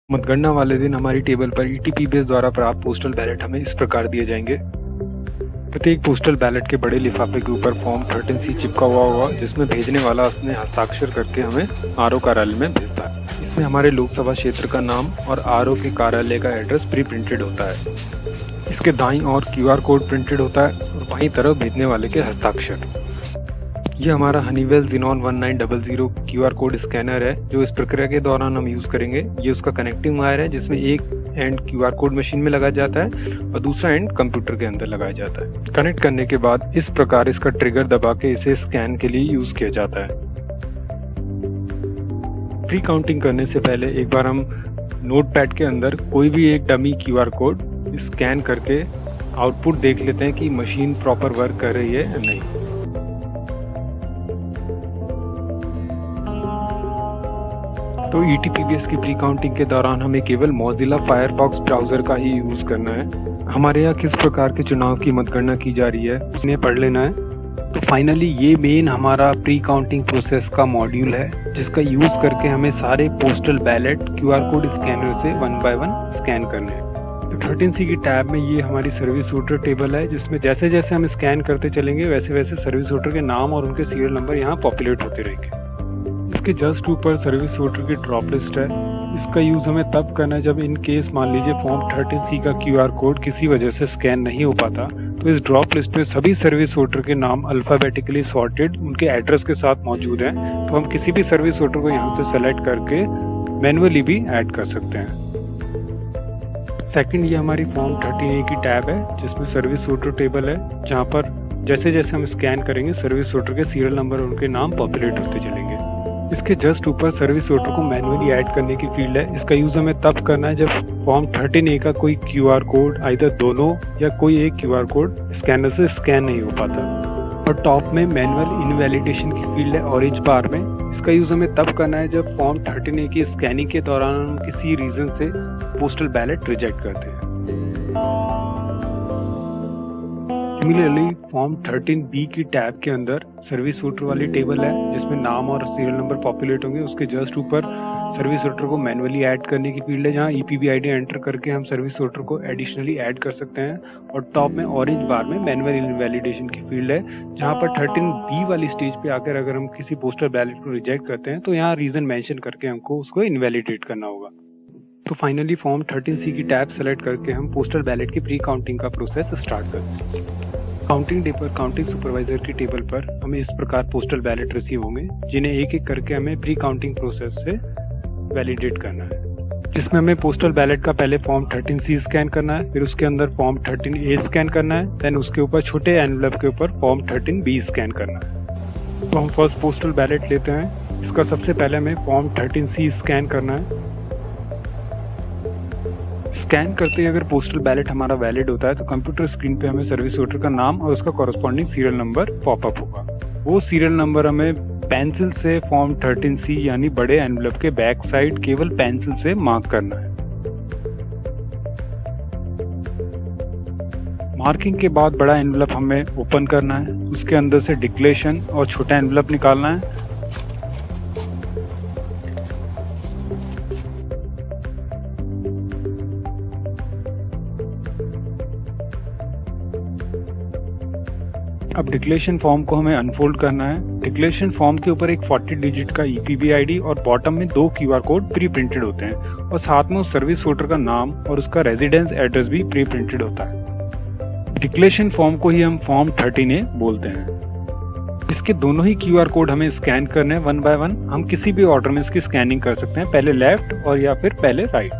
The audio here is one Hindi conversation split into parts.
मतगणना वाले दिन हमारी टेबल पर ईटीपीबीएस द्वारा प्राप्त पोस्टल बैलेट हमें इस प्रकार दिए जाएंगे। प्रत्येक पोस्टल बैलेट के बड़े लिफाफे के ऊपर फॉर्म 13C चिपका हुआ होगा, जिसमें भेजने वाला अपने हस्ताक्षर करके हमें आरओ कार्यालय में भेजता है। इसमें हमारे लोकसभा क्षेत्र का नाम और आरओ के कार्यालय का एड्रेस प्री प्रिंटेड होता है। इसके दाईं ओर QR कोड प्रिंटेड होता है और बाईं तरफ भेजने वाले के हस्ताक्षर। ये हमारा Honeywell Xenon 1900 QR code scanner है, जो इस प्रक्रिया के दौरान हम यूज करेंगे। ये उसका कनेक्टिंग वायर है, जिसमें एक एंड QR कोड मशीन में लगाया जाता है और दूसरा एंड कंप्यूटर के अंदर लगाया जाता है। कनेक्ट करने के बाद इस प्रकार इसका ट्रिगर दबा के इसे स्कैन के लिए यूज किया जाता है। प्री काउंटिंग करने से पहले एक बार हम नोटपैड के अंदर कोई भी एक डमी QR कोड स्कैन करके आउटपुट देख लेते हैं कि मशीन प्रॉपर वर्क कर रही है या नहीं। तो ईटीपीबीएस की प्री काउंटिंग के दौरान हमें केवल मोजिला फायरफॉक्स ब्राउजर का ही यूज करना है। हमारे यहाँ किस प्रकार के चुनाव की मतगणना की जा रही है उसने पढ़ लेना है। तो फाइनली ये मेन हमारा प्री काउंटिंग प्रोसेस का मॉड्यूल है, जिसका यूज करके हमें सारे postal ballot QR code scanner से 1 बाय 1 स्कैन करने हैं। तो 13C की टैब में ये हमारी सर्विस वोटर टेबल है, जिसमें जैसे जैसे हम स्कैन करते चलेंगे वैसे वैसे सर्विस वोटर के नाम और उनके सीरियल नंबर यहाँ पॉपुलेट होते रहेंगे। इसके जस्ट ऊपर सर्विस वोटर की ड्रॉप लिस्ट है। इसका यूज हमें तब करना है जब इन केस मान लीजिए फॉर्म 13C का QR कोड किसी वजह से स्कैन नहीं हो पाता, तो इस ड्रॉप लिस्ट में सभी सर्विस वोटर के नाम अल्फाबेटिकली सॉर्टेड उनके एड्रेस के साथ मौजूद हैं। तो हम किसी भी सर्विस वोटर को यहाँ से सेलेक्ट करके मैन्युअली भी ऐड कर सकते हैं। सेकंड, ये हमारी फॉर्म 13A की टैब है, जिसमें सर्विस वोटर टेबल है, जहाँ पर जैसे जैसे हम स्कैन करेंगे सर्विस वोटर के सीरियल नंबर और उनके नाम पॉपुलेट होते चलेंगे। इसके जस्ट ऊपर सर्विस वोटर को मैन्युअली ऐड करने की फील्ड है। इसका यूज हमें तब करना है जब फॉर्म 13A का कोई QR कोड आइदर दोनों या कोई एक QR कोड स्कैनर से स्कैन नहीं हो पाता। और टॉप में मैनुअल इनवैलिडेशन की फील्ड है ऑरेंज बार में। इसका यूज हमें तब करना है जब फॉर्म 13A की स्कैनिंग के दौरान हम किसी रीजन से पोस्टल बैलेट रिजेक्ट करते हैं। सिमिलरली फॉर्म 13B की टैब के अंदर सर्विस वोटर वाली टेबल है, जिसमें नाम और सीरियल नंबर पॉपुलेट होंगे। उसके जस्ट ऊपर सर्विस वोटर को मैन्युअली ऐड करने की फील्ड है, जहां EPB ID एंटर करके हम सर्विस वोटर को एडिशनली ऐड कर सकते हैं। और टॉप में ऑरेंज बार में मैनुअल इनवैलिडेशन की फील्ड है, जहां पर 13B वाली स्टेज पे आकर अगर हम किसी पोस्टल बैलेट को रिजेक्ट करते हैं तो यहाँ रीजन मेंशन करके हमको उसको इनवैलिडेट करना होगा। तो फाइनली फॉर्म 13C की टैब सेलेक्ट करके हम पोस्टल बैलेट की प्री काउंटिंग का प्रोसेस स्टार्ट करते हैं। काउंटिंग डे पर काउंटिंग सुपरवाइजर की टेबल पर हमें इस प्रकार पोस्टल बैलेट रिसीव होंगे, जिन्हें एक एक करके हमें प्री काउंटिंग प्रोसेस से वैलिडेट करना है। जिसमें हमें पोस्टल बैलेट का पहले फॉर्म 13C स्कैन करना है, फिर उसके अंदर फॉर्म 13A स्कैन करना है, देन उसके ऊपर छोटे एनवेलप के ऊपर फॉर्म 13B स्कैन करना है। तो हम फर्स्ट पोस्टल बैलेट लेते हैं। इसका सबसे पहले हमें फॉर्म 13C स्कैन करना है। स्कैन करते ही अगर पोस्टल बैलेट हमारा वैलिड होता है तो कंप्यूटर स्क्रीन पे हमें सर्विस वोटर का नाम और उसका कॉरेस्पॉन्डिंग सीरियल नंबर पॉपअप होगा। वो सीरियल नंबर हमें पेंसिल से फॉर्म 13C यानी बड़े एनवेलप के बैक साइड केवल पेंसिल से मार्क करना है। मार्किंग के बाद बड़ा एनवेलप हमें ओपन करना है, उसके अंदर से डिक्लेरेशन और छोटा एनवेलप निकालना है। अब डिक्लेरेशन फॉर्म को हमें अनफोल्ड करना है। डिक्लेरेशन फॉर्म के ऊपर एक 40 डिजिट का EPB ID और बॉटम में 2 QR कोड प्री प्रिंटेड होते हैं और साथ में उस सर्विस वोटर का नाम और उसका रेजिडेंस एड्रेस भी प्री प्रिंटेड होता है। डिक्लेरेशन फॉर्म को ही हम फॉर्म 13A बोलते हैं। इसके दोनों ही QR कोड हमें स्कैन करने हैं 1 बाय 1। हम किसी भी ऑर्डर में इसकी स्कैनिंग कर सकते हैं, पहले लेफ्ट और या फिर पहले राइट।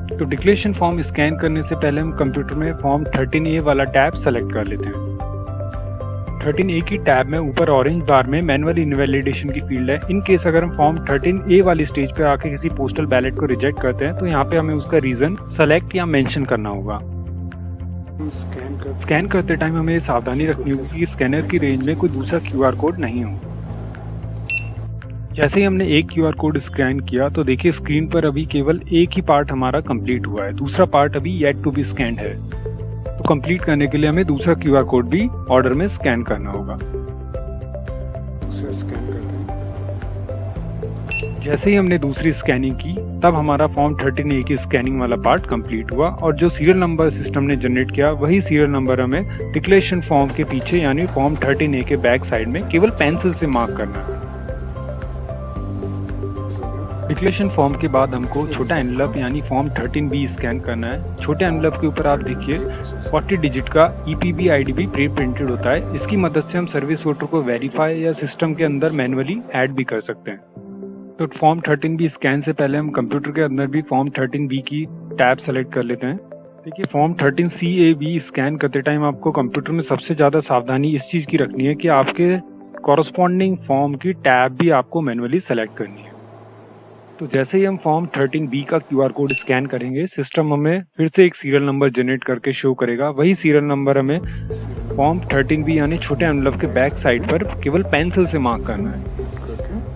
तो डिक्लेरेशन फॉर्म स्कैन करने से पहले हम कंप्यूटर में फॉर्म 13A वाला टैब सेलेक्ट कर लेते हैं। 13A की टैब में ऊपर ऑरेंज बार में मैनुअल इनवैलिडेशन की फील्ड है। इन केस अगर हम फॉर्म 13A वाली स्टेज पे आके किसी पोस्टल बैलेट को रिजेक्ट करते हैं तो यहाँ पे हमें उसका रीजन सेलेक्ट या मेंशन करना होगा। स्कैन करते टाइम हमें सावधानी रखनी होगी कि स्कैनर की रेंज में कोई दूसरा QR कोड नहीं हो। जैसे ही हमने एक QR कोड स्कैन किया तो देखिए स्क्रीन पर अभी केवल एक ही पार्ट हमारा कंप्लीट हुआ है, दूसरा पार्ट अभी येट टू बी स्कैन्ड है। तो कंप्लीट करने के लिए हमें दूसरा QR कोड भी ऑर्डर में स्कैन करना होगा। दूसरा स्कैन करते हैं। जैसे ही हमने दूसरी स्कैनिंग की तब हमारा फॉर्म 13A की स्कैनिंग वाला पार्ट कंप्लीट हुआ और जो सीरियल नंबर सिस्टम ने जनरेट किया वही सीरियल नंबर हमें डिक्लेरेशन फॉर्म के पीछे यानी फॉर्म 13A के बैक साइड में केवल पेंसिल से मार्क करना है। डिक्लेरेशन फॉर्म के बाद हमको छोटा एनवलप यानी फॉर्म 13B स्कैन करना है। छोटे एनवलप के ऊपर आप देखिए 40 डिजिट का EPB IDB प्री प्रिंटेड होता है। इसकी मदद से हम सर्विस वोटर को वेरीफाई या सिस्टम के अंदर मैनुअली ऐड भी कर सकते हैं। तो फॉर्म 13B स्कैन से पहले हम कंप्यूटर के अंदर भी फॉर्म 13B की टैब सेलेक्ट कर लेते हैं। देखिए फॉर्म 13CAB स्कैन करते टाइम आपको कंप्यूटर में सबसे ज़्यादा सावधानी इस चीज़ की रखनी है कि आपके कॉरस्पॉन्डिंग फॉर्म की टैब भी आपको मैनुअली सेलेक्ट करनी है। तो जैसे ही हम फॉर्म 13B का QR कोड स्कैन करेंगे सिस्टम हमें फिर से एक सीरियल नंबर जनरेट करके शो करेगा। वही सीरियल नंबर हमें फॉर्म 13B यानी छोटे एनवलप के बैक साइड पर केवल पेंसिल से मार्क करना है।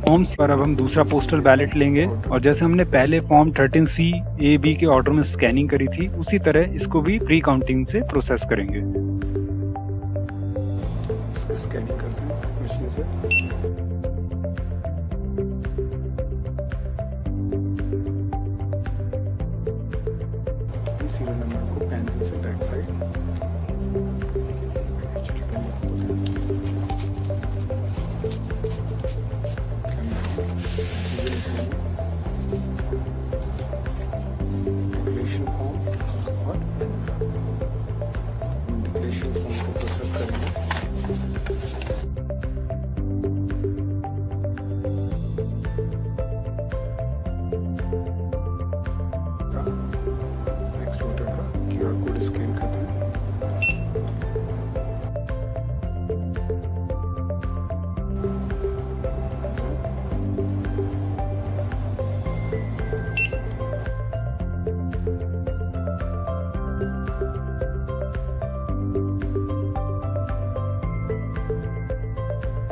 फॉर्म्स पर अब हम दूसरा पोस्टल बैलेट लेंगे और जैसे हमने पहले फॉर्म 13CAB के ऑर्डर में स्कैनिंग करी थी उसी तरह इसको भी प्री काउंटिंग से प्रोसेस करेंगे। स्कैनिंग करते हैं मशीन से। सीरियल नंबर को पेंसिल से बैक साइड डिक्लेरेशन फॉर्म और डिक्लेरेशन फॉर्म को प्रोसेस करेंगे। QR कोड स्कैन करते हैं।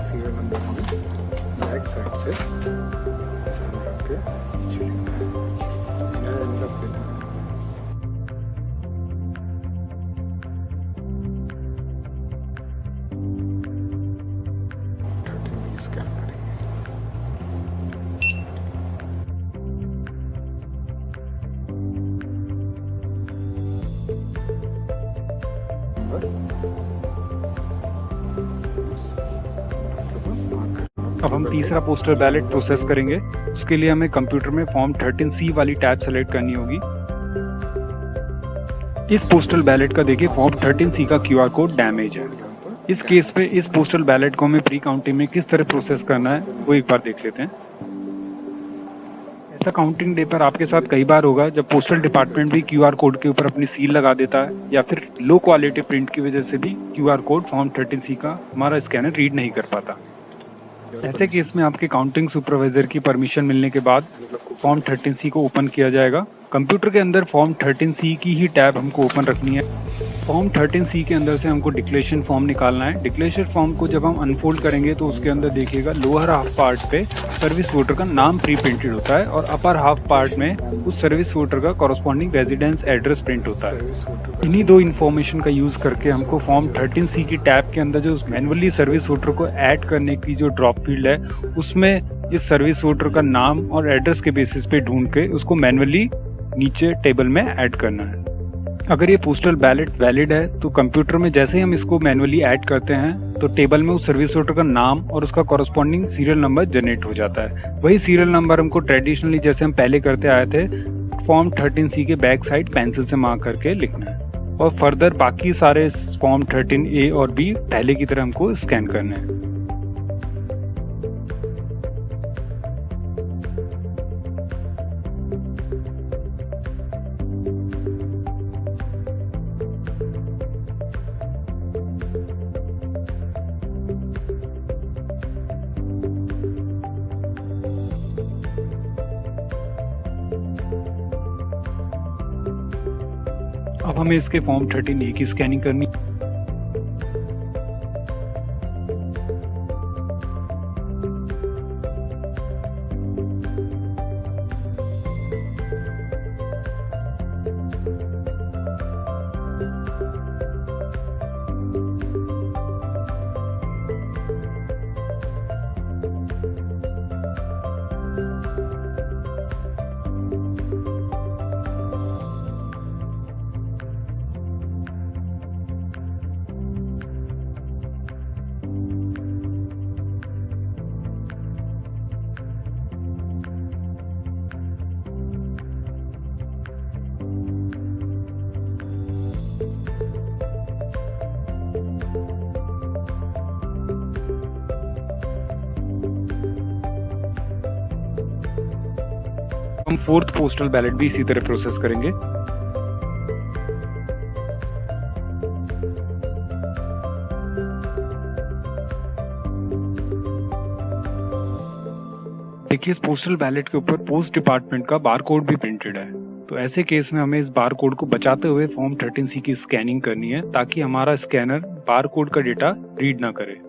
सीरियल नंबर हमें बैक साइड से सामने रख के रख देते हैं। स्कैन करेंगे। अब हम तीसरा पोस्टल बैलेट प्रोसेस करेंगे। उसके लिए हमें कंप्यूटर में फॉर्म 13C वाली टैब सेलेक्ट करनी होगी। इस पोस्टल बैलेट का देखिए फॉर्म 13C का QR कोड डैमेज है। इस केस पे इस पोस्टल बैलेट को हमें प्री काउंटिंग में किस तरह प्रोसेस करना है वो एक बार देख लेते हैं। ऐसा काउंटिंग डे पर आपके साथ कई बार होगा जब पोस्टल डिपार्टमेंट भी QR कोड के ऊपर अपनी सील लगा देता है या फिर लो क्वालिटी प्रिंट की वजह से भी QR कोड फॉर्म 13C का हमारा स्कैनर रीड नहीं कर पाता। ऐसे केस में आपके काउंटिंग सुपरवाइजर की परमिशन मिलने के बाद फॉर्म 13C को ओपन किया जाएगा। कंप्यूटर के अंदर फॉर्म 13C की ही टैब हमको ओपन रखनी है। फॉर्म 13C के अंदर से हमको डिक्लेरेशन फॉर्म निकालना है। डिक्लेरेशन फॉर्म को जब हम अनफोल्ड करेंगे तो उसके अंदर देखिएगा लोअर हाफ पार्ट पे सर्विस वोटर का नाम प्री प्रिंटेड होता है और अपर हाफ पार्ट में उस सर्विस वोटर का कॉरस्पॉन्डिंग रेजिडेंस एड्रेस प्रिंट होता है। इन्हीं दो इन्फॉर्मेशन का यूज करके हमको फॉर्म 13C की टैब के अंदर जो मैनुअली सर्विस वोटर को ऐड करने की जो ड्रॉप फील्ड है उसमें इस सर्विस वोटर का नाम और एड्रेस के बेसिस पे ढूंढ के उसको मैनुअली नीचे टेबल में ऐड करना है। अगर ये पोस्टल बैलेट वैलिड है तो कंप्यूटर में जैसे ही हम इसको मैनुअली ऐड करते हैं तो टेबल में उस सर्विस वोटर का नाम और उसका कॉरस्पॉन्डिंग सीरियल नंबर जनरेट हो जाता है। वही सीरियल नंबर हमको ट्रेडिशनली जैसे हम पहले करते आए थे फॉर्म 13C के बैक साइड पेंसिल से मार्क करके लिखना है और फर्दर बाकी सारे फॉर्म 13A और B पहले की तरह हमको स्कैन करने हैं। अब हमें इसके फॉर्म 13A की स्कैनिंग करनी। हम फोर्थ पोस्टल बैलेट भी इसी तरह प्रोसेस करेंगे। देखिए इस पोस्टल बैलेट के ऊपर पोस्ट डिपार्टमेंट का बार कोड भी प्रिंटेड है। तो ऐसे केस में हमें इस बार कोड को बचाते हुए फॉर्म 13C की स्कैनिंग करनी है ताकि हमारा स्कैनर बार कोड का डेटा रीड ना करे।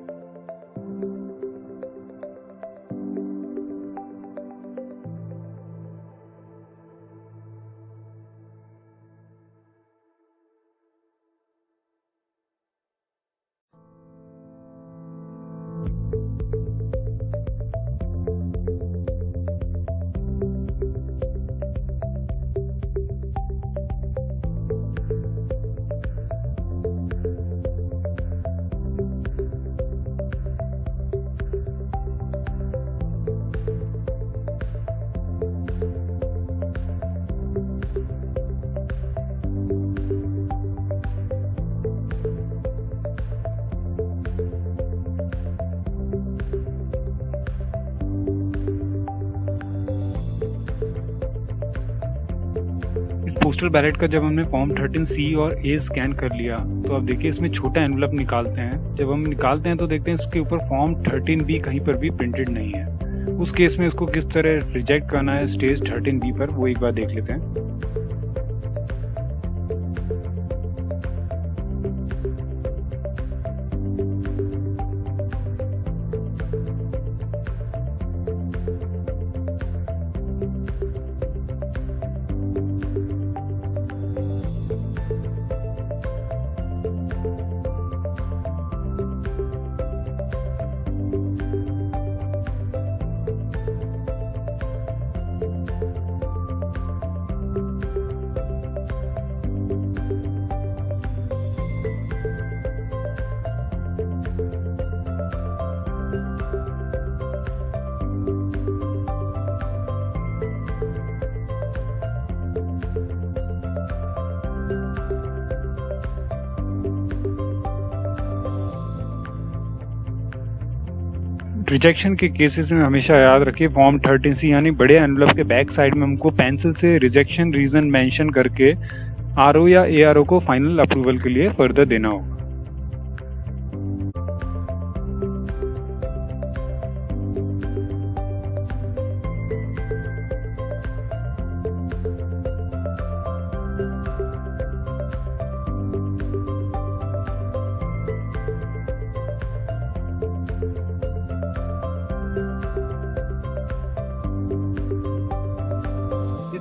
इस पोस्टल बैलेट का जब हमने फॉर्म 13C और A स्कैन कर लिया तो अब देखिए इसमें छोटा एनवलप निकालते हैं। जब हम निकालते हैं तो देखते हैं इसके ऊपर फॉर्म 13B कहीं पर भी प्रिंटेड नहीं है। उस केस में इसको किस तरह रिजेक्ट करना है स्टेज 13B पर, वो एक बार देख लेते हैं। रिजेक्शन के केसेस में हमेशा याद रखिए फॉर्म 13C यानी बड़े एनवलप के बैक साइड में हमको पेंसिल से रिजेक्शन रीजन मेंशन करके आरओ या एआरओ को फाइनल अप्रूवल के लिए फर्दर देना होगा।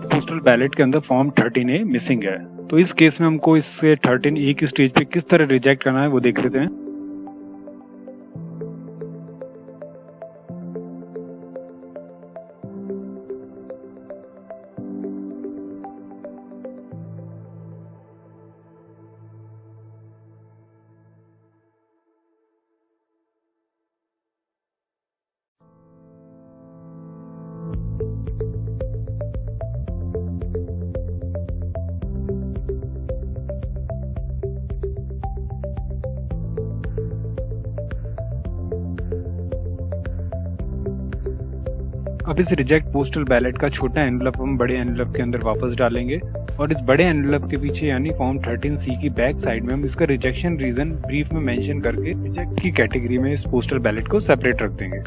पोस्टल बैलेट के अंदर फॉर्म 13A मिसिंग है, तो इस केस में हमको इससे 13A की स्टेज पे किस तरह रिजेक्ट करना है वो देख लेते हैं। अब इस रिजेक्ट पोस्टल बैलेट का छोटा एनवलप हम बड़े एनवलप के अंदर वापस डालेंगे और इस बड़े एनवलप के पीछे यानी फॉर्म 13C की बैक साइड में हम इसका रिजेक्शन रीजन ब्रीफ में मेंशन करके रिजेक्ट की कैटेगरी में इस पोस्टल बैलेट को सेपरेट रख देंगे।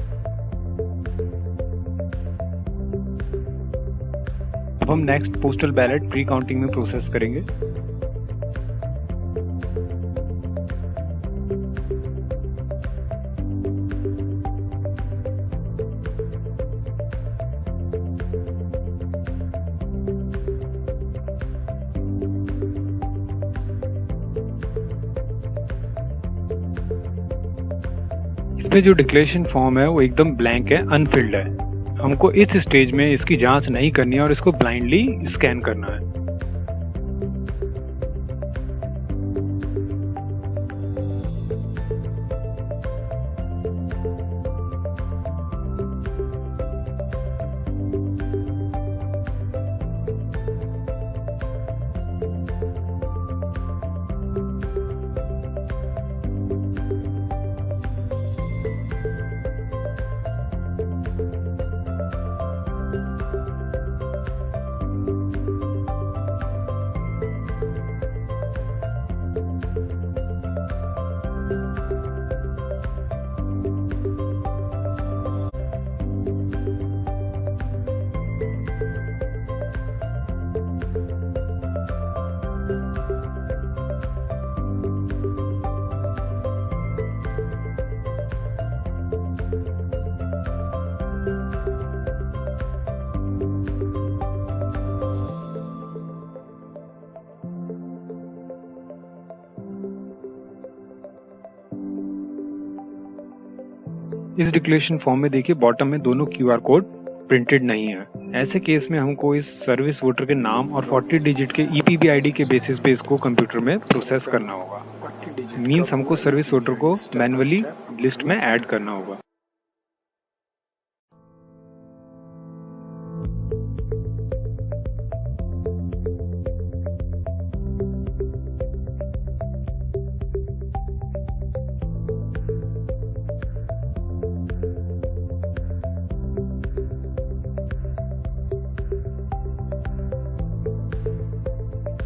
अब हम next postal ballot pre counting में प्रोसेस करेंगे। इसमें जो डिक्लेरेशन फॉर्म है वो एकदम ब्लैंक है, अनफिल्ड है। हमको इस स्टेज में इसकी जांच नहीं करनी है और इसको ब्लाइंडली स्कैन करना है। इस डिक्लेरेशन फॉर्म में देखिए बॉटम में दोनों QR कोड प्रिंटेड नहीं है। ऐसे केस में हमको इस सर्विस वोटर के नाम और 40 डिजिट के EPB ID के बेसिस पे इसको कंप्यूटर में प्रोसेस करना होगा। 40 डिजिट मीन्स हमको सर्विस वोटर को मैन्युअली लिस्ट में ऐड करना होगा।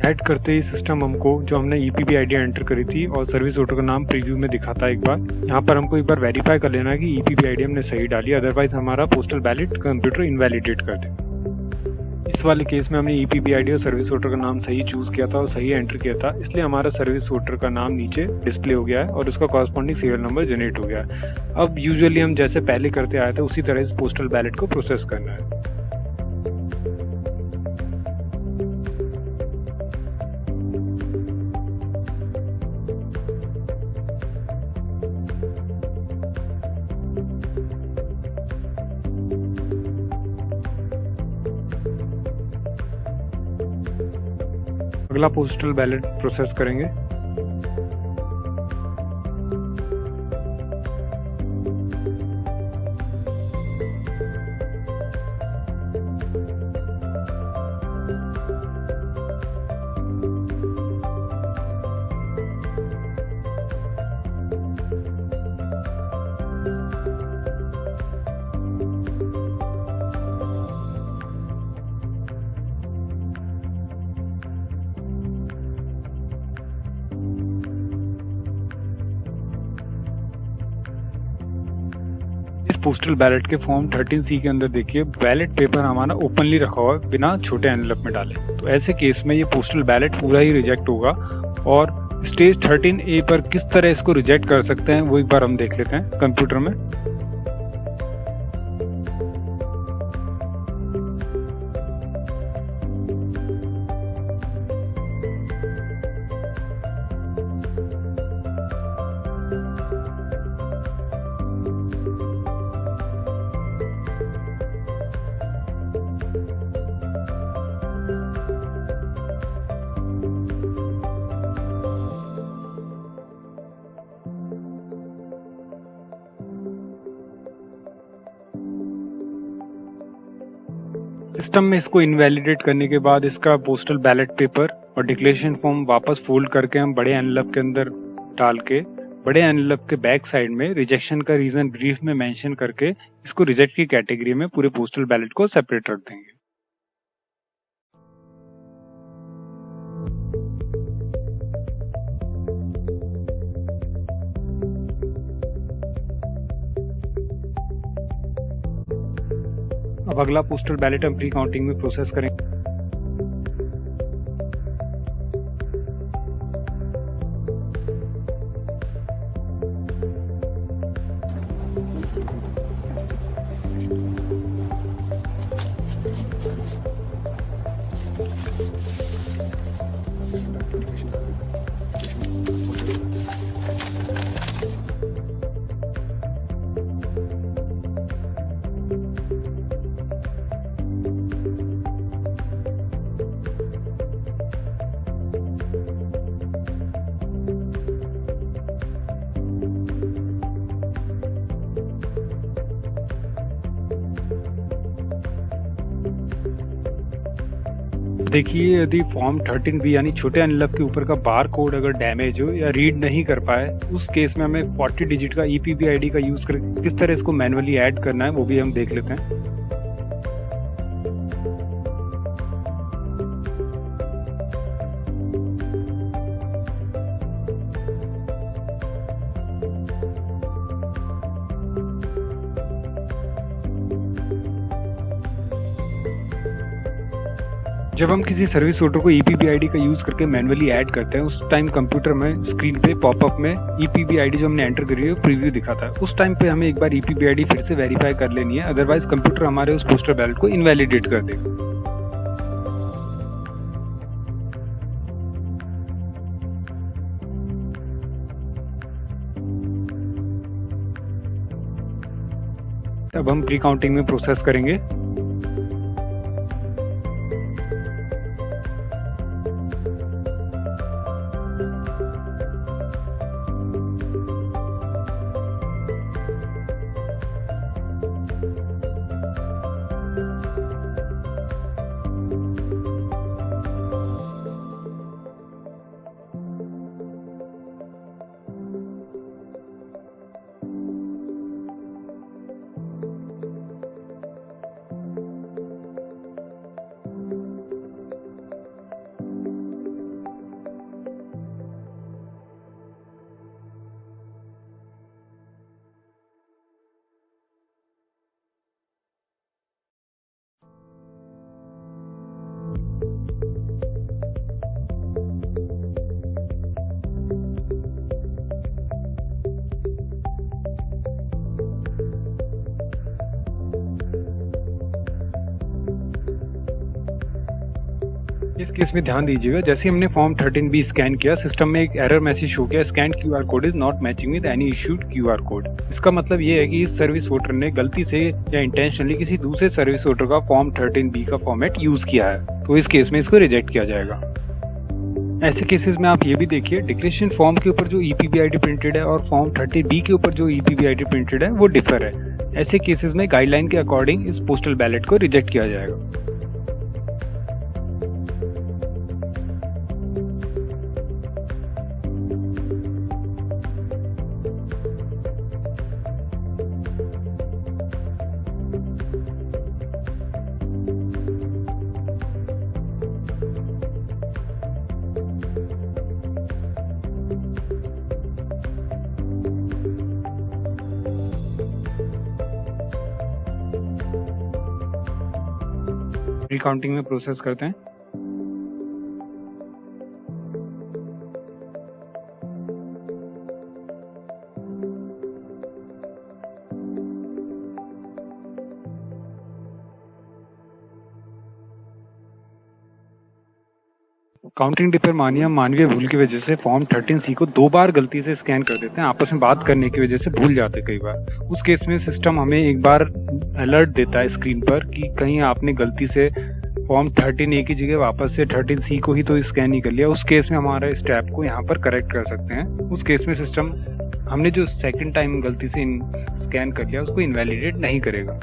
ऐड करते ही सिस्टम हमको जो हमने EPB ID एंटर करी थी और सर्विस वोटर का नाम प्रीव्यू में दिखाता है एक बार। यहाँ पर हमको एक बार वेरीफाई कर लेना है कि EPB ID हमने सही डाली, अदरवाइज हमारा पोस्टल बैलेट कंप्यूटर इनवैलिडेट कर दे। इस वाले केस में हमने EPB ID और सर्विस वोटर का नाम सही चूज किया था और सही एंटर किया था, इसलिए हमारा सर्विस वोटर का नाम नीचे डिस्प्ले हो गया है और उसका कॉरस्पॉन्डिंग सीरियल नंबर जनरेट हो गया है। अब यूजुअली हम जैसे पहले करते आए थे उसी तरह इस पोस्टल बैलेट को प्रोसेस करना है। अगला पोस्टल बैलेट प्रोसेस करेंगे। पोस्टल बैलेट के फॉर्म 13C के अंदर देखिए बैलेट पेपर हमारा ओपनली रखा हुआ है बिना छोटे एनवेलप में डाले, तो ऐसे केस में ये पोस्टल बैलेट पूरा ही रिजेक्ट होगा। और स्टेज 13A पर किस तरह इसको रिजेक्ट कर सकते हैं वो एक बार हम देख लेते हैं कंप्यूटर में। सिस्टम में इसको इनवैलिडेट करने के बाद इसका पोस्टल बैलेट पेपर और डिक्लेरेशन फॉर्म वापस फोल्ड करके हम बड़े एनवेलप के अंदर डाल के बड़े एनवेलप के बैक साइड में रिजेक्शन का रीजन ब्रीफ में मेंशन करके इसको रिजेक्ट की कैटेगरी में पूरे पोस्टल बैलेट को सेपरेट रख देंगे। अब अगला पोस्टल बैलेट हम प्री काउंटिंग में प्रोसेस करेंगे। देखिए यदि फॉर्म 13B यानी छोटे एनवेलप के ऊपर का बार कोड अगर डैमेज हो या रीड नहीं कर पाए, उस केस में हमें 40 डिजिट का EPB ID का यूज करके किस तरह इसको मैन्युअली ऐड करना है वो भी हम देख लेते हैं। जब हम किसी सर्विस वोटर को EPB ID का यूज करके मैन्युअली ऐड करते हैं, उस टाइम कंप्यूटर में स्क्रीन पे पॉपअप में EPB ID जो हमने एंटर करी है प्रीव्यू दिखाता है। उस टाइम पे हमें एक बार EPB ID फिर से वेरीफाई कर लेनी है, अदरवाइज कंप्यूटर हमारे उस पोस्टल बैलेट को इनवैलिडेट कर देगा। अब हम प्री काउंटिंग में प्रोसेस करेंगे। इस केस में ध्यान दीजिएगा, जैसे हमने फॉर्म 13B स्कैन किया, सिस्टम में एक एरर मैसेज शो किया, scan QR code is not matching with any issued QR code. इसका मतलब ये है कि इस सर्विस वोटर ने गलती से या इंटेंशनली किसी दूसरे सर्विस वोटर का फॉर्म 13B का फॉर्मेट यूज किया है, तो इस केस में इसको रिजेक्ट किया जाएगा। ऐसे केसेस में आप ये भी देखिए, डिक्लेरेशन फॉर्म के ऊपर जो EPBID प्रिंटेड है और फॉर्म 30B के ऊपर जो EPBID प्रिंटेड है वो डिफर है। ऐसे केसेस में गाइडलाइन के अकॉर्डिंग इस पोस्टल बैलेट को रिजेक्ट किया जाएगा। रिकाउंटिंग में प्रोसेस करते हैं। काउंटिंग डिपर मानवीय भूल की वजह से फॉर्म 13C को 2 बार गलती से स्कैन कर देते हैं, आपस में बात करने की वजह से भूल जाते हैं कई बार। उस केस में सिस्टम हमें एक बार अलर्ट देता है स्क्रीन पर कि कहीं आपने गलती से फॉर्म 13A की जगह वापस से 13C को ही तो स्कैन नहीं कर लिया। उस केस में हमारा इस टैब को यहाँ पर करेक्ट कर सकते हैं। उस केस में सिस्टम हमने जो सेकंड टाइम गलती से स्कैन कर लिया उसको इनवैलिडेट नहीं करेगा।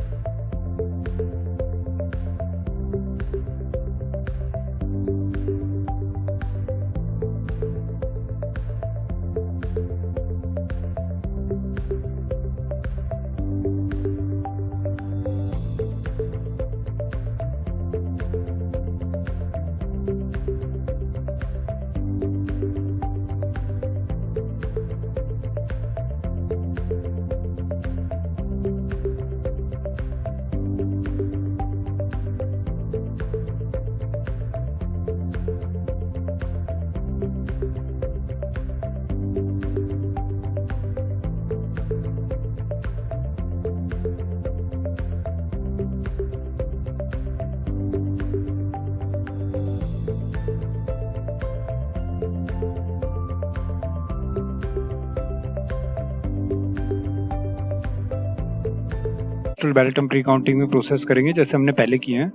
पोस्टल बैलेट हम प्री काउंटिंग में प्रोसेस करेंगे जैसे हमने पहले किए हैं।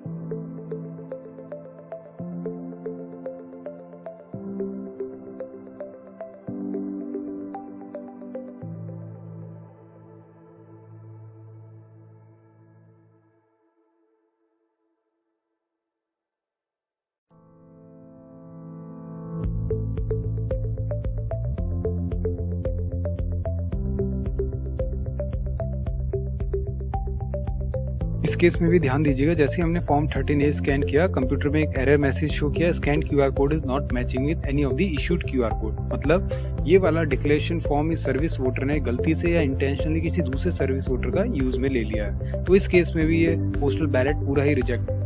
इस केस में भी ध्यान दीजिएगा, जैसे हमने फॉर्म 13A स्कैन किया, कंप्यूटर में एक एरर मैसेज शो किया, scan QR code is not matching with any of the issued QR code. मतलब ये वाला डिक्लेरेशन फॉर्म इस सर्विस वोटर ने गलती से या इंटेंशनली किसी दूसरे सर्विस वोटर का यूज में ले लिया है, तो इस केस में भी ये पोस्टल बैलेट पूरा ही रिजेक्ट।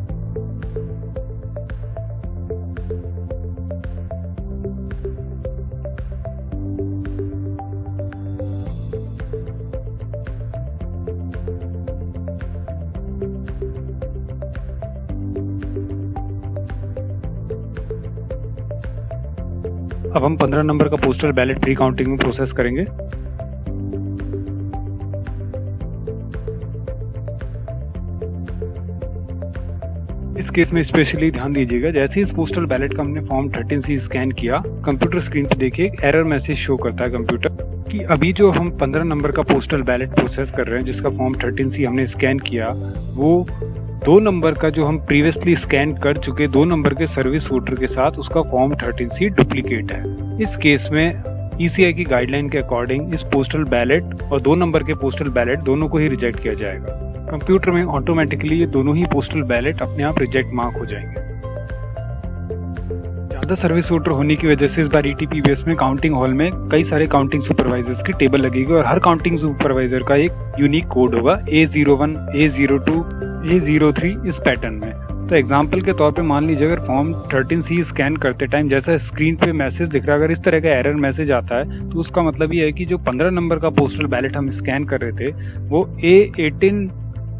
अब हम 15 नंबर का पोस्टल बैलेट प्री काउंटिंग में प्रोसेस करेंगे। इस केस में स्पेशली ध्यान दीजिएगा, जैसे इस पोस्टल बैलेट का हमने फॉर्म 13C स्कैन किया, कंप्यूटर स्क्रीन पे देखिए एक एरर मैसेज शो करता है कंप्यूटर कि अभी जो हम 15 नंबर का पोस्टल बैलेट प्रोसेस कर रहे हैं, जिसका फॉर्म 13C हमने स्कैन किया, वो 2 नंबर का जो हम प्रीवियसली स्कैन कर चुके 2 नंबर के सर्विस वोटर के साथ उसका फॉर्म 13C डुप्लीकेट है। इस केस में ECI की गाइडलाइन के अकॉर्डिंग इस पोस्टल बैलेट और 2 नंबर के पोस्टल बैलेट दोनों को ही रिजेक्ट किया जाएगा। कंप्यूटर में ऑटोमेटिकली ये दोनों ही पोस्टल बैलेट अपने आप रिजेक्ट मार्क हो जाएंगे। ज्यादा सर्विस वोटर होने की वजह से इस बार ETPBS में काउंटिंग हॉल में कई सारे काउंटिंग सुपरवाइजर्स की टेबल लगेगी और हर काउंटिंग सुपरवाइजर का एक यूनिक कोड होगा A01, A02, A03 इस पैटर्न में। तो एग्जाम्पल के तौर पे मान लीजिए अगर फॉर्म 13C स्कैन करते टाइम जैसा स्क्रीन पे मैसेज दिख रहा है, अगर इस तरह का एरर मैसेज आता है तो उसका मतलब ये है कि जो 15 नंबर का पोस्टल बैलेट हम स्कैन कर रहे थे वो A18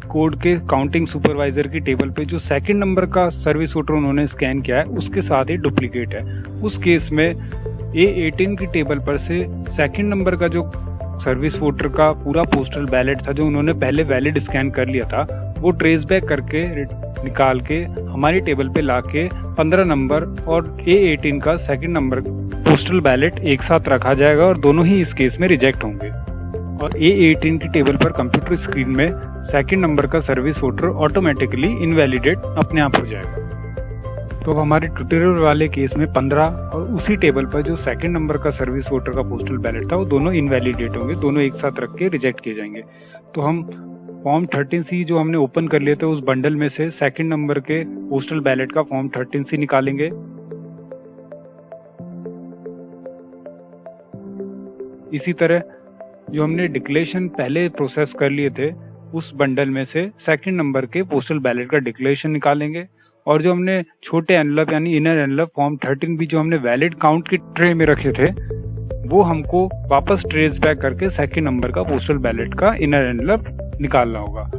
कोड के काउंटिंग सुपरवाइजर की टेबल पे जो सेकंड नंबर का सर्विस वोटर उन्होंने स्कैन किया है उसके साथ ही डुप्लीकेट है। उस केस में A18 की टेबल पर से सेकंड नंबर का जो सर्विस वोटर का पूरा पोस्टल बैलेट था जो उन्होंने पहले वैलिड स्कैन कर लिया था, वो ट्रेस बैक करके निकाल के हमारी टेबल पे लाके 15 नंबर और A18 का सेकंड नंबर पोस्टल बैलेट एक साथ रखा जाएगा और दोनों ही इस केस में रिजेक्ट होंगे। और A18 की टेबल पर कंप्यूटर स्क्रीन में सेकंड नंबर का सर्विस वोटर ऑटोमेटिकली इनवैलिडेट अपने आप हो जाएगा। तो अब हमारे ट्यूटोरियल वाले केस में 15 और उसी टेबल पर जो सेकंड नंबर का सर्विस वोटर का पोस्टल बैलेट था वो दोनों इनवैलिडेट होंगे, दोनों एक साथ रख के रिजेक्ट किए जाएंगे। तो हम फॉर्म 13C जो हमने ओपन कर लिए थे उस बंडल में से सेकंड नंबर के पोस्टल बैलेट का फॉर्म 13C निकालेंगे। इसी तरह जो हमने डिक्लेरेशन पहले प्रोसेस कर लिए थे उस बंडल में से सेकंड नंबर के पोस्टल बैलेट का डिक्लेरेशन निकालेंगे और जो हमने छोटे एनवलप यानी इनर एनवलप फॉर्म 13B जो हमने वैलिड काउंट की ट्रे में रखे थे वो हमको वापस ट्रेस बैक करके सेकंड नंबर का पोस्टल बैलेट का इनर एनवलप निकालना होगा।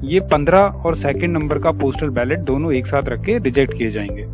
ये 15 और सेकंड नंबर का पोस्टल बैलेट दोनों एक साथ रख के रिजेक्ट किए जाएंगे।